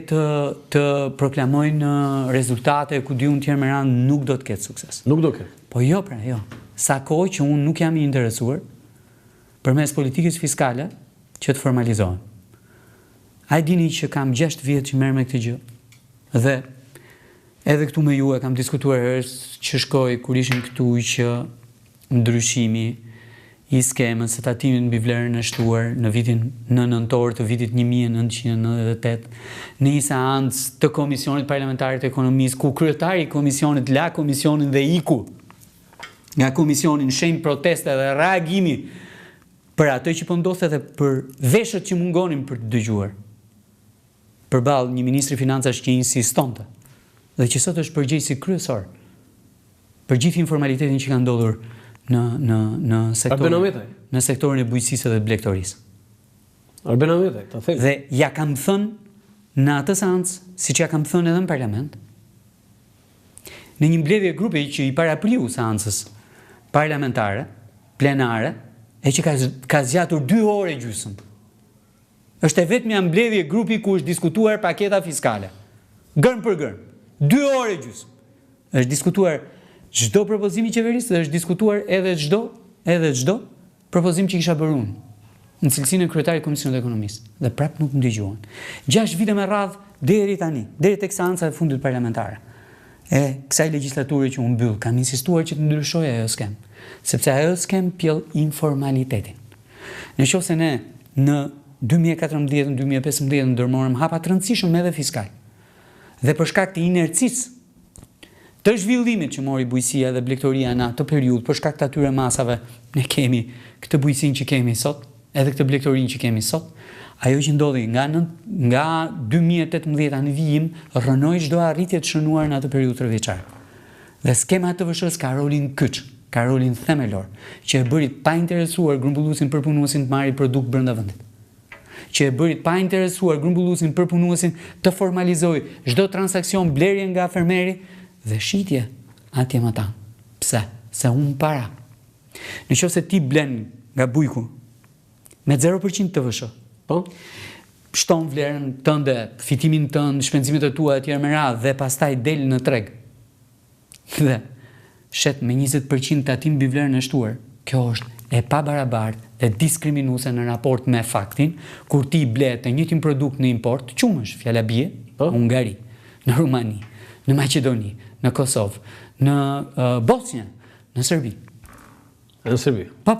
Speaker 1: të proklamojnë rezultate ku di unë tjerë me ranë, nuk do të ketë sukses.
Speaker 2: Nuk do ketë.
Speaker 1: Po jo, pra, jo. Sa kohë që unë nuk jam i interesuar përmes politikës fiskale që të formalizohen. A dini që kam 6 vjet që merr me këtë gjë. Dhe edhe këtu me ju e kam diskutuar herës që shkoj kur ishim këtu që ndryshimi i skemës së tatimit mbi vlerën e shtuar në vitin nëntor të vitit 1998 në një seancë të Komisionit Parlamentar të Ekonomisë, ku kryetari i komisionit la komisionin dhe iku nga komisionin, shenjë proteste dhe reagimi për atë që po ndodhte dhe për veshët që mungonin për të dëgjuar. Përballë një ministri financash që insistonte dhe që sot është përgjegjësi kryesor për gjithë informalitetin që ka ndodhur në sektorin e bujqësisë dhe blegtorisë.
Speaker 2: Arben Ahmetaj, ta them.
Speaker 1: Dhe ja kam thënë në atë seancë, siç ja kam thënë edhe në parlament, në një mbledhje grupi që i parapriu seancës parlamentare, plenare, e që ka zgjatur 2 orë gjysmë. Është e vetmja mbledhje grupi ku është diskutuar paketa fiskale. Gërm për gërm. 2 orë gjysmë. Është diskutuar çdo propozim i qeverisë dhe është diskutuar edhe çdo propozim që kisha bërë unë në cilësinë e kryetarit të Komisionit të Ekonomisë. Dhe prapë nuk më dëgjuan. 6 vite me radhë deri tani, deri tek seanca e fundit parlamentare e kësaj legjislature që unë mbyll, kam insistuar që të ndryshojë ajo skem, sepse ajo skem pjell informalitetin. Nëse ne në 2014-2015 ndërmorëm hapa të rëndësishëm edhe fiskal. Dhe për shkak të inercisë të zhvillimit që mori bujqësia dhe blegtoria në atë periudhë, për shkak të atyre masave, ne kemi këtë bujqësinë që kemi sot, edhe këtë blegtorinë që kemi sot. Ajo që ndodhi nga 2018 në vijim, rënoi çdo arritje të shënuar në atë periudhë treveçare. Dhe skema e TVSH-s ka rolin kyç ka rolin themelor, që e bëri pa interesuar grumbulluesin përpunuesin të marrë produkt brenda vendit. Që e bëri pa interesuar grumbulluesin përpunuesin të formalizojë çdo transaksion blerje nga fermeri dhe shitje atje më tan. Pse? Se humb para. Në qoftë se ti blen nga bujku me 0% TVSH,
Speaker 2: Po?
Speaker 1: shton vlerën tënde, fitimin tënd, shpenzimet e tua etj me radhë dhe pastaj del në treg. Dhe shet me 20% tatim mbi vlerën e shtuar. Kjo është e pabarabartë dhe diskriminuese në raport me faktin kur ti ble të njëjtin produkt në import, qumësh, fjala bie, në Hungari, në Rumani, në Maqedoni, në Kosovë, në Bosnjë, në Serbi.
Speaker 2: Në Serbi.
Speaker 1: Po,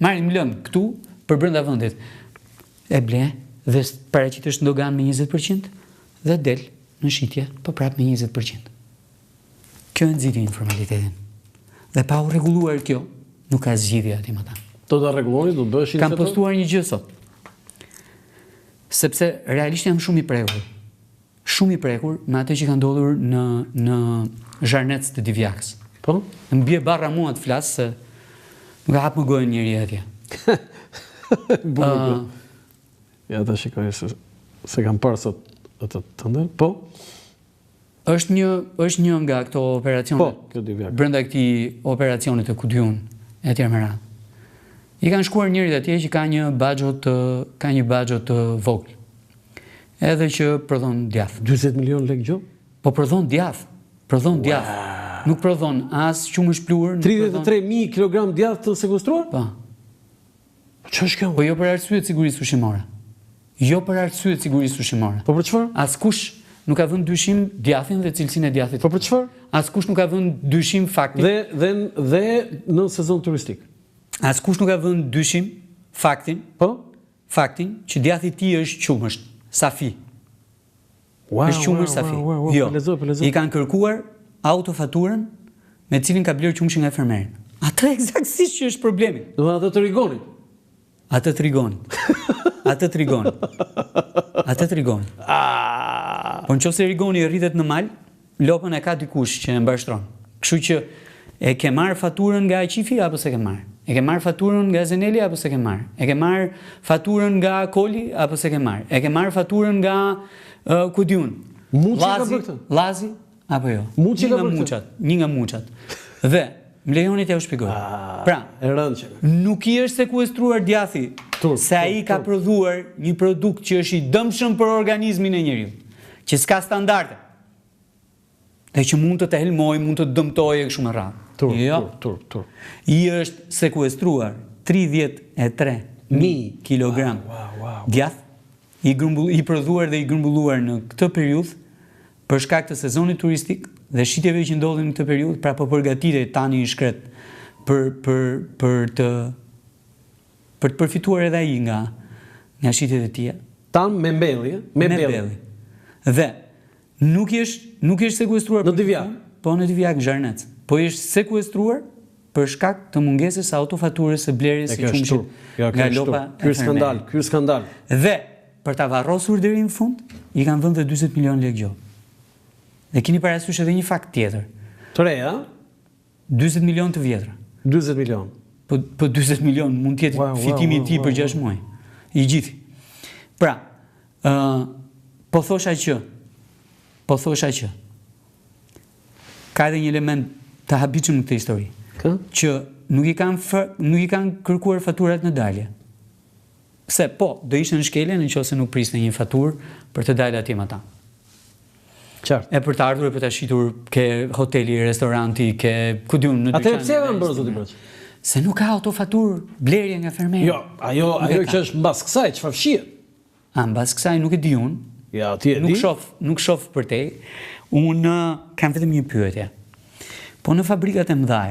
Speaker 1: marrim lëng këtu për brenda vendit. E ble dhe paraqitesh ndogan me 20% dhe del në shitje po prap me 20%. Kjo e nxiti informalitetin. Dhe pa u rregulluar kjo, nuk ka zgjidhje aty më tan.
Speaker 2: Do ta rregulloni, do të bëhesh
Speaker 1: Kam postuar një gjë sot. Sepse realisht jam shumë i prekur. Shumë i prekur me atë që ka ndodhur në Zharnec të Divjakës.
Speaker 2: Po?
Speaker 1: Më bie barra mua të flas se nuk hap më gojën njëri atje.
Speaker 2: Ja ta shikoj se kam parë sot atë të ndër. Po?
Speaker 1: Është një nga këto operacione.
Speaker 2: Po, kjo Divjak.
Speaker 1: Brenda këtij operacioni të Kudiun etj me radhë. I kanë shkuar njërit atje që ka një baxho të vogël. Edhe që prodhon djath.
Speaker 2: 40 milion lekë gjop?
Speaker 1: Po prodhon djath. Nuk prodhon as qumësh pluhur.
Speaker 2: 33.000 kg djath të sekustruar?
Speaker 1: Po.
Speaker 2: Ç'është kjo?
Speaker 1: Po jo për arsye të sigurisë ushqimore.
Speaker 2: Po për çfarë?
Speaker 1: Askush nuk ka vënë dyshim djathin dhe cilësinë e djathit.
Speaker 2: Po për çfarë?
Speaker 1: Askush nuk ka vënë dyshim faktin.
Speaker 2: Dhe në sezon turistik.
Speaker 1: Askush nuk ka vënë dyshim faktin.
Speaker 2: Po?
Speaker 1: Faktin që djathi i tij është qumësht, safi.
Speaker 2: Wow,
Speaker 1: është qumësht safi. Jo. I kanë kërkuar autofaturën me cilin ka blerë qumshin nga fermeri. Atë eksaktësisht që është problemi.
Speaker 2: Do atë të rigonit.
Speaker 1: Atë trigoni. Po nëse rigoni rritet në mal, lopën e ka dikush që e mbashtron. Kështu që e ke marr faturën nga Qifi apo s'e ke marr? E ke marr faturën nga Zeneli apo s'e ke marr? E ke marr faturën nga Koli apo s'e ke marr? E ke marr faturën nga Kudiun? Llazi apo jo? Një nga muçat. Dhe më lejoni t'ja u shpjegoj. Pra, nuk i është sekuestruar djathi, se ai ka prodhuar një produkt që është i dëmshëm për organizmin e njeriut, që s'ka standarde. Dhe që mund të të helmoj, mund të dëmtojë e kështu me radhë. Jo. I është sekuestruar 33.000 kilogram djath, i prodhuar dhe i grumbulluar në këtë periudhë për shkak të sezonit turistik dhe shitjeve që ndodhin në këtë periudhë, pra po përgatitej tani i shkret për të përfituar edhe ai nga shitjet e tija.
Speaker 2: Tan me mbellje, me mbellje.
Speaker 1: Dhe nuk i është sekuestruar
Speaker 2: në Divjak.
Speaker 1: Po në Divjak, në Zharnec. Po i është sekuestruar për shkak të mungesës së autofaturës së blerjes së qumshit nga lopa e fermerit.
Speaker 2: Ky skandal.
Speaker 1: Dhe për ta varrosur deri në fund, i kanë vënë 40 milion lekë gjop. Dhe keni parasysh edhe një fakt tjetër.
Speaker 2: Të reja?
Speaker 1: 40 milion të vjetra.
Speaker 2: 40 milion.
Speaker 1: Po 40 milion mund të jetë fitimi i tij për 6 muaj. I gjithë. Pra, po thosha që ka edhe një element të habitshëm në këtë histori. Që nuk i kanë kërkuar faturat në dalje. Pse po, do ishte në shkelje nëse nuk priste një faturë për të dalë atje më ta. E për të ardhur e për të shitur ke hoteli, restoranti, ke ku diun në dyqan.
Speaker 2: Atë pse kanë bërë zoti Broç?
Speaker 1: Se nuk ka autofaturë blerje nga fermeri.
Speaker 2: Jo, ajo që është mbas kësaj, çfarë fshihet?
Speaker 1: Mbas kësaj nuk e di unë.
Speaker 2: Ja, ti e di.
Speaker 1: Nuk shoh për te. Unë kam vetëm një pyetje. Po në fabrikat e mëdha,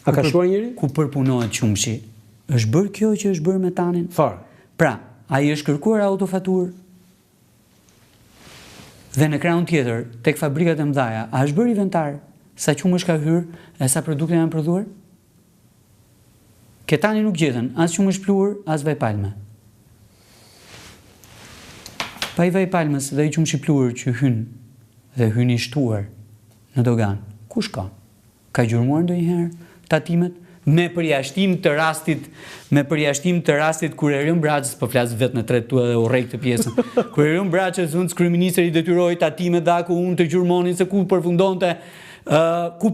Speaker 2: a ka shkuar njëri?
Speaker 1: Ku përpunohet qumshi, është bërë kjo që është bërë me tanin?
Speaker 2: Fare.
Speaker 1: Pra, ai është kërkuar autofaturë? Dhe në krahun tjetër, tek fabrikat e mëdha, a është bërë inventar sa qumësh ka hyrë e sa produkte janë prodhuar? Ke tani nuk gjetën as qumësh pluhur, as vaj palme. Pa i vaj palmës dhe i qumësh i pluhur që hyn dhe hyn i shtuar në dogan, kush ka? Ka gjurmuar ndonjëherë tatimet? Me përjashtim të rastit kur Erion Braçës, po flas vetëm në tretua dhe urrej këtë pjesën. Kur Erion Braçës zonë kryeministri detyroi tatimet dhe aku unë të gjurmonin se ku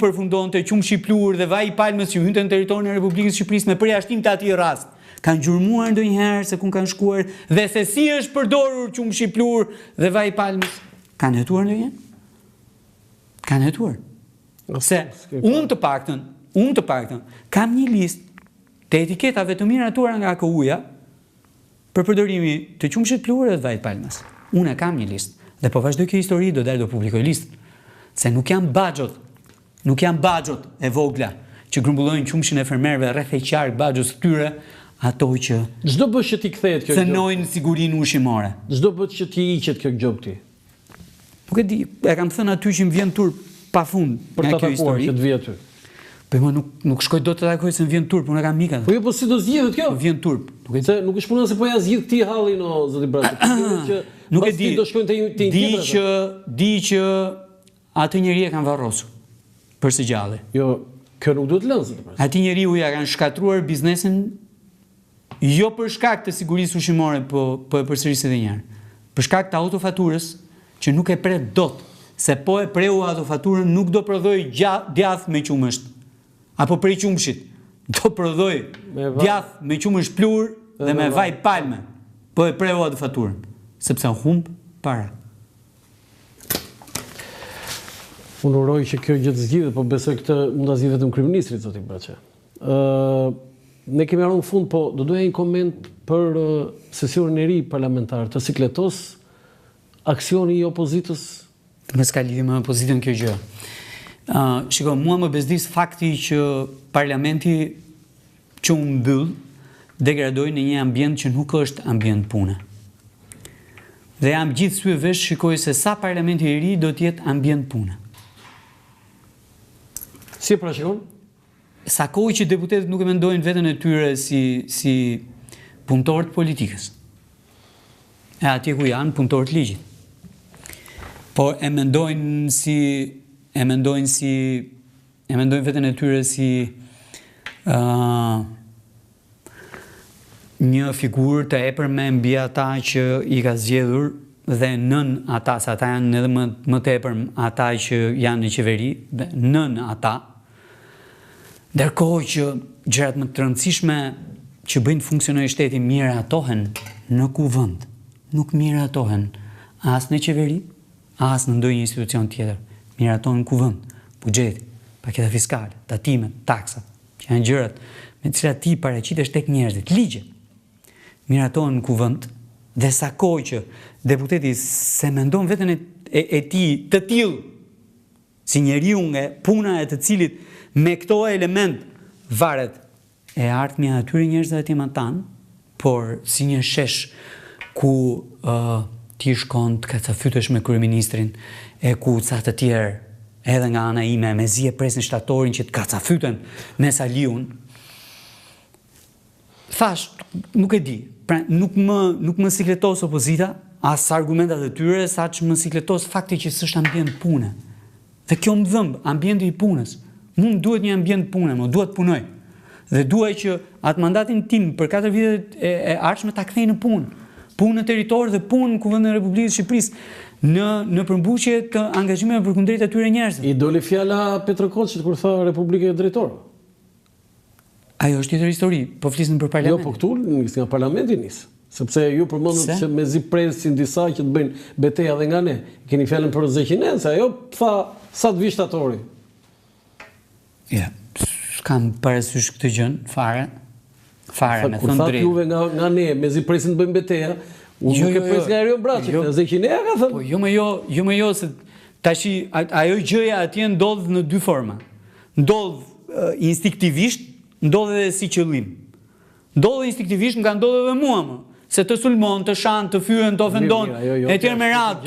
Speaker 1: përfundonte qumshi i plur dhe vaj i palmës që hynte në territorin e Republikës së Shqipërisë me përjashtim të atij rast. Kanë gjurmuar ndonjëherë se ku kanë shkuar dhe se si është përdorur qumshi i plur dhe vaj i palmës? Kanë hetuar ndonjëherë? Kanë hetuar. Se unë të paktën kam një listë të etiketave të miratuara nga AKU-ja për përdorimi të qumshit plur dhe vajit palmës. Unë kam një listë dhe po vazhdoj kjo histori do dalë do publikoj listën. Se nuk janë baxhot e vogla që grumbullojnë qumshin e fermerëve rreth e qark baxhës tyre, ato që
Speaker 2: çdo bësh që ti kthehet kjo gjë.
Speaker 1: Cënojnë sigurinë ushqimore.
Speaker 2: Çdo bësh që ti hiqet kjo gjë ti.
Speaker 1: Nuk e di, e kam thënë aty që më vjen turp pafund
Speaker 2: për
Speaker 1: nga
Speaker 2: ta
Speaker 1: kjo histori.
Speaker 2: Që të vi aty.
Speaker 1: Po më nuk shkoj dot të takoj se më vjen turp, unë kam mika.
Speaker 2: Po jo, po si do zgjidhet kjo?
Speaker 1: Më vjen turp.
Speaker 2: Se nuk është puna se po ja zgjidh ti hallin o zoti Braçi.
Speaker 1: Nuk e di.
Speaker 2: Do shkojnë te
Speaker 1: Di që atë njeri e kanë varrosur për së gjalli.
Speaker 2: Jo, kjo nuk duhet lënë zoti Braçi.
Speaker 1: Atë njeriu ja kanë shkatruar biznesin jo për shkak të sigurisë ushqimore, po e përsëris edhe një herë. Për shkak të autofaturës që nuk e pret dot, se po e preu autofaturën nuk do prodhoj djath me qumësht. Apo prej qumshit, do prodhoj djath me qumësht plur dhe me vaj palme, po e preu autofaturën, sepse humb para.
Speaker 2: Unë uroj që kjo gjë të zgjidhet, po besoj këtë mund ta zgjidhet vetëm kryeministri zoti Braçi. Ne kemi ardhur në fund, po do doja një koment për sesionin e ri parlamentar të Sikletos, aksioni i opozitës.
Speaker 1: Mos ka lidhje me opozitën kjo gjë. Shiko, mua më bezdis fakti që parlamenti që u mbyll degradoi në një ambient që nuk është ambient pune. Dhe jam gjithë sy e vesh shikoj se sa parlamenti i ri do të jetë ambient pune.
Speaker 2: Si e parashikon?
Speaker 1: Sa kohë që deputetët nuk e mendojnë veten e tyre si punëtorë të politikës. E atje ku janë punëtorë të ligjit. Po e mendojnë veten e tyre si një figurë të epërme mbi ata që i ka zgjedhur dhe nën ata, se ata janë edhe më të epërm ata që janë në qeveri, dhe nën ata. Ndërkohë që gjërat më të rëndësishme që bëjnë të funksionojë shteti miratohen në kuvend, nuk miratohen as në qeveri, as në ndonjë institucion tjetër. Miratohen në kuvend, buxheti, paketa fiskale, tatimet, taksat, që janë gjërat me të cilat ti paraqitesh tek njerëzit, ligjet. Miratohen në kuvend dhe sa kohë që deputeti se mendon veten e tij të tillë si njeriu nga puna e të cilit me këto element varet e ardhmja e atyre njerëzve të timatan, por si një shesh ku ti shkon të kacafytesh me kryeministrin e ku ca të tjerë edhe nga ana ime me zi e presin shtatorin që të kacafyten me Saliun. Thash, nuk e di, pra nuk më sikletos opozita, as argumentat e tyre, sa që më sikletos fakti që s'është ambient pune. Dhe kjo më dhëmb, ambienti i punës. Mund duhet një ambient pune, më duhet punoj. Dhe duhet që atë mandatin tim për 4 vitet e ardhshme ta kthej në punë. Punë në territor dhe punë në Kuvendin e Republikës së Shqipërisë në përmbushje të angazhimeve përkundrejt atyre njerëzve.
Speaker 2: I doli fjala Petrokoçit kur tha Republikë Drejtore.
Speaker 1: Ajo është tjetër histori, po flisnim për parlament.
Speaker 2: Jo, po këtu nga parlamenti nis. Sepse ju përmendët që mezi presin disa që të bëjnë betejë edhe nga ne. Keni fjalën për Zeqinen, se ajo tha sa të vi shtatori.
Speaker 1: Ja, s'kam parasysh këtë gjën, fare me thënë drejtë.
Speaker 2: Kur thatë juve nga ne, mezi presin të bëjmë betejë, unë nuk e pres nga Erion Braçi, Zeqinen ka thënë.
Speaker 1: Po jo më jo se tashi ajo gjëja atje ndodh në 2 forma. Ndodh instinktivisht, ndodh edhe si qëllim. Ndodh instinktivisht, më ka ndodhur edhe mua më. Se të sulmon, të shan, të fyen, të ofendon, e tjerë me radhë,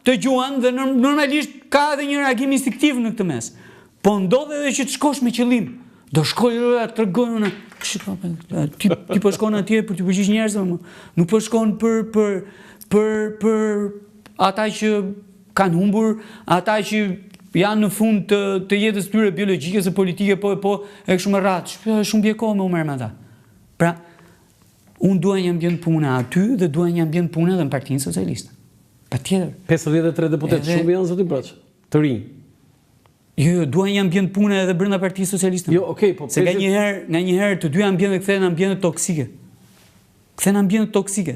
Speaker 1: të gjuan dhe normalisht ka edhe një reagim instinktiv në këtë mes. Po ndodh edhe që të shkosh me qëllim. Do shkoj edhe të tregojnë ti po shkon atje për të përgjigj njerëzve, nuk po shkon për ata që kanë humbur, ata që janë në fund të jetës tyre biologjike së politike, po e kështu me radhë. Shumë bie kohë me u merr me ata. Pra, unë dua një ambient pune aty dhe dua një ambient pune edhe në Partinë Socialiste. Patjetër.
Speaker 2: 53 deputet, shumë janë zoti Braç, të rinj.
Speaker 1: Jo, dua një ambient pune edhe brenda Partisë Socialiste.
Speaker 2: Jo, okay, po
Speaker 1: se nga një herë të dy ambientet kthehen ambiente toksike. Kthehen ambiente toksike.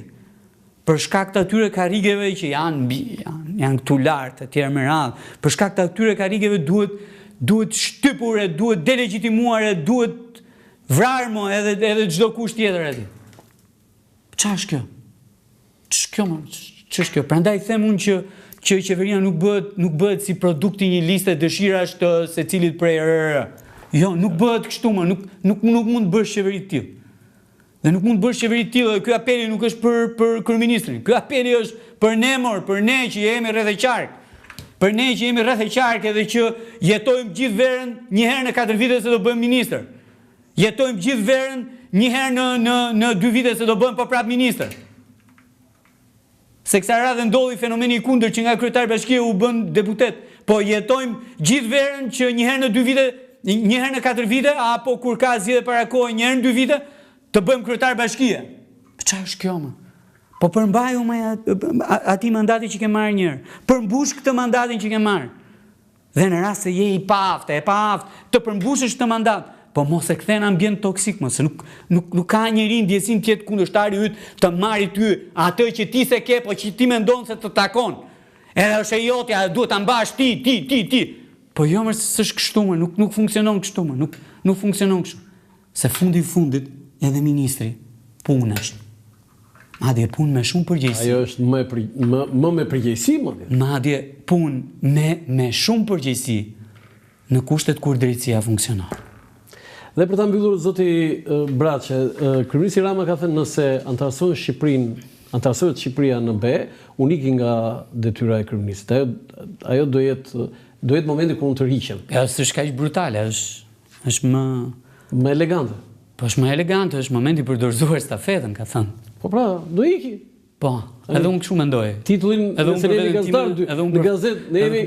Speaker 1: Për shkak të atyre karrigeve që janë këtu lart, etj me radhë. Për shkak të atyre karrigeve duhet shtypur, duhet delegitimuar, duhet vrarmo edhe çdo kusht tjetër aty. Ç'është kjo? Ç'është kjo? Prandaj them unë që qeveria nuk bëhet si produkti një liste dëshirash të secilit prej RR. Jo, nuk bëhet kështu më, nuk mund të bësh qeveri të tillë. Dhe nuk mund të bësh qeveri të tillë, ky apeli nuk është për kryeministrin. Ky apeli është për ne për ne që jemi rreth e qark. Për ne që jemi rreth e qark edhe që jetojmë gjithë verën një herë në 4 vite se do bëjmë ministër. Jetojmë gjithë verën një herë në 2 vite se do bëjmë po prap ministër. Se kësa radhe ndodhi fenomeni i kundër që nga kryetar bashkie u bën deputet, po jetojmë gjithë verën që një herë në 2 vite, një herë në 4 vite, apo kur ka zgjedhje para kohë një herë në 2 vite, të bëjmë kryetar bashkie. Çfarë është kjo më? Po përmbaju atij mandati që ke marrë një herë. Përmbush këtë mandatin që ke marrë. Dhe në rast se je i paaftë, të përmbushësh këtë mandat, po mos e kthen ambient toksik më, se nuk ka njeri ndjesin tjetë kundërshtari yt të marri ty atë që ti se ke, po që ti mendon se të takon. Edhe është e jotja, duhet ta mbash ti. Po jo më s'është kështu më, nuk funksionon kështu më, nuk funksionon kështu. Se fundi fundit edhe ministri punë është. Madje punë me shumë përgjegjësi.
Speaker 2: Ajo është më me përgjegjësi më.
Speaker 1: Madje punë me shumë përgjegjësi në kushtet kur drejtësia funksionon.
Speaker 2: Dhe për ta mbyllur zoti Braçe, kryeministri Rama ka thënë nëse antarësohet Shqipëria në BE, unë iki nga detyra e kryeministit. Ajo do jetë momenti ku unë të rriqem.
Speaker 1: Ja, s'është kaq brutale, është
Speaker 2: më elegante.
Speaker 1: Po është më elegante, është momenti për dorëzuar stafetën, ka thënë.
Speaker 2: Po pra, do iki.
Speaker 1: Po, edhe unë kështu mendoj.
Speaker 2: Titullin, nëse ne jemi gazetar, në gazetë, ne jemi